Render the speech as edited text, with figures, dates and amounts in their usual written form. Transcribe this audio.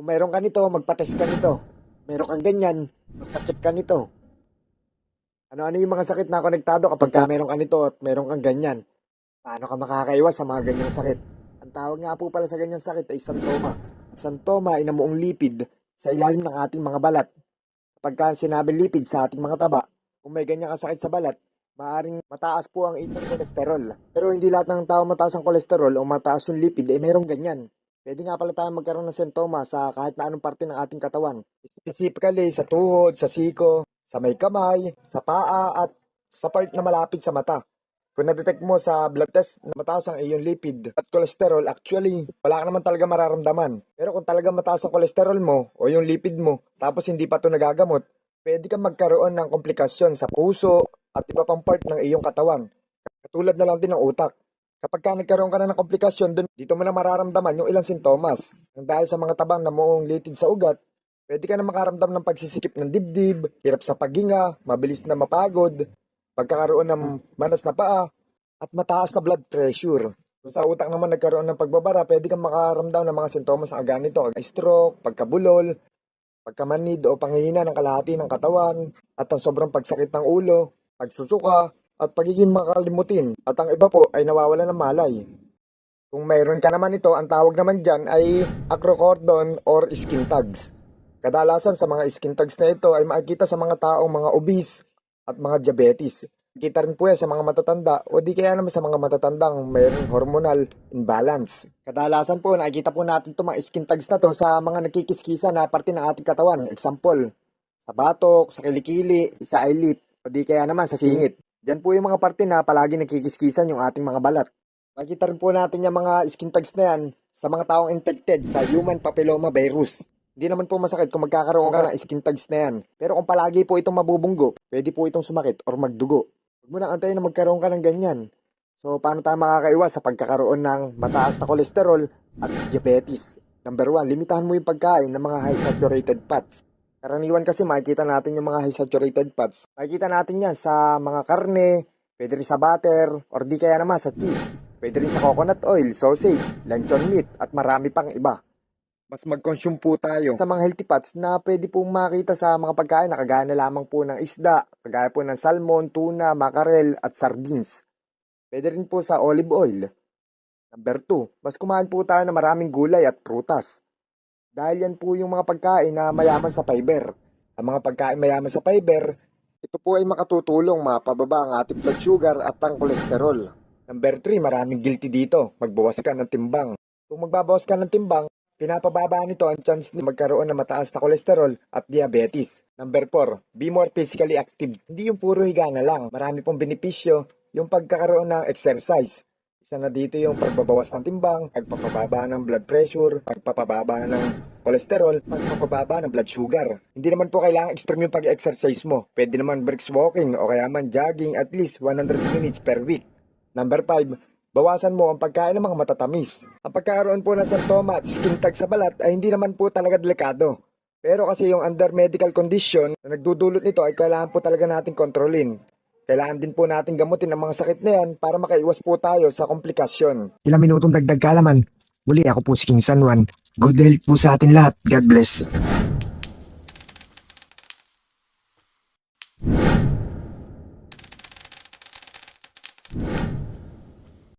Kung mayroon ka nito, magpa-test ka nito. Mayroon kang ganyan, magpa-check ka nito. Ano-ano yung mga sakit na konektado kapag mayroon ka nito at mayroon kang ganyan? Paano ka makakaiwas sa mga ganyang sakit? Ang tawag nga po pala sa ganyang sakit ay santoma. Santoma ay namuong lipid sa ilalim ng ating mga balat. Kapag sinabing lipid sa ating mga taba, kung may ganyan kasakit sa balat, maaring mataas po ang iyong kolesterol. Pero hindi lahat ng tao mataas ang kolesterol o mataas yung lipid ay mayroong ganyan. Pwede nga pala tayo magkaroon ng sintoma sa kahit na anong parte ng ating katawan. Specifically sa tuhod, sa siko, sa may kamay, sa paa at sa part na malapit sa mata. Kung na-detect mo sa blood test na mataas ang iyong lipid at cholesterol, actually, wala ka naman talaga mararamdaman. Pero kung talaga mataas ang cholesterol mo o yung lipid mo, tapos hindi pa ito nagagamot, pwede kang magkaroon ng komplikasyon sa puso at iba pang part ng iyong katawan. Katulad na lang din ng utak. Kapag nagkaroon ka na ng komplikasyon, dito mo na mararamdaman yung ilang sintomas. Dahil sa mga tabang na moong litid sa ugat, pwede ka na makaramdam ng pagsisikip ng dibdib, hirap sa paghinga, mabilis na mapagod, pagkakaroon ng manas na paa, at mataas na blood pressure. Kung sa utak naman nagkaroon ng pagbabara, pwede kang makaramdam ng mga sintomas ng ganito, stroke, pagkabulol, pagkamanid o panghihina ng kalahati ng katawan, at ang sobrang pagsakit ng ulo, pagsusuka, at pagiging makalimutin. At ang iba po ay nawawala ng malay. Kung mayroon ka naman ito, ang tawag naman dyan ay acrocordon or skin tags. Kadalasan sa mga skin tags na ito ay makikita sa mga taong mga obese at mga diabetes. Kita rin po yan sa mga matatanda o di kaya naman sa mga matatandang mayroong hormonal imbalance. Kadalasan po nakikita po natin itong mga skin tags na to sa mga nakikiskisa na parte ng ating katawan. Example, sa batok, sa kilikili, sa eyelid o di kaya naman sa singit. Diyan po yung mga parte na palagi nakikiskisan yung ating mga balat. Makikita rin po natin yung mga skin tags na yan sa mga taong infected sa human papilloma virus. Hindi naman po masakit kung magkakaroon ka ng skin tags na yan. Pero kung palagi po itong mabubunggo, pwede po itong sumakit or magdugo. Huwag mo na antayin na magkaroon ka ng ganyan. So, paano tayo makakaiwas sa pagkakaroon ng mataas na kolesterol at diabetes? Number 1, limitahan mo yung pagkain ng mga high saturated fats. Karaniwan kasi makikita natin yung mga high saturated fats. Makikita natin yan sa mga karne, pwede rin sa butter, or di kaya naman sa cheese. Pwede rin sa coconut oil, sausage, lechon meat, at marami pang iba. Mas mag-consume po tayo sa mga healthy fats na pwede pong makita sa mga pagkain na kagaya na lamang po ng isda, kagaya po ng salmon, tuna, mackerel, at sardines. Pwede rin po sa olive oil. Number 2, mas kumain po tayo ng maraming gulay at prutas. Dahil yan po yung mga pagkain na mayaman sa fiber. Ang mga pagkain mayaman sa fiber, ito po ay makatutulong mapababa ang ating blood sugar at ang kolesterol. Number 3, maraming guilty dito. Magbawas ka ng timbang. Kung magbabawas ka ng timbang, pinapababa nito ang chance na magkaroon ng mataas na kolesterol at diabetes. Number 4, be more physically active. Hindi yung puro higa na lang. Marami pong benepisyo yung pagkakaroon ng exercise. Isa na dito yung pagbabawas ng timbang, pagpapababa ng blood pressure, pagpapababa ng kolesterol, pagpapababa ng blood sugar. Hindi naman po kailangan extreme yung pag-exercise mo. Pwede naman brisk walking o kaya man jogging at least 100 minutes per week. Number 5, bawasan mo ang pagkain ng mga matatamis. Ang pagkakaroon po ng santoma at skin tag sa balat ay hindi naman po talaga delikado. Pero kasi yung under medical condition na nagdudulot nito ay kailangan po talaga natin kontrolin. Kailangan din po natin gamutin ang mga sakit na yan para makaiwas po tayo sa komplikasyon. Ilang minutong dagdag kaalaman. Muli ako po si King San Juan. Good health po sa atin lahat. God bless.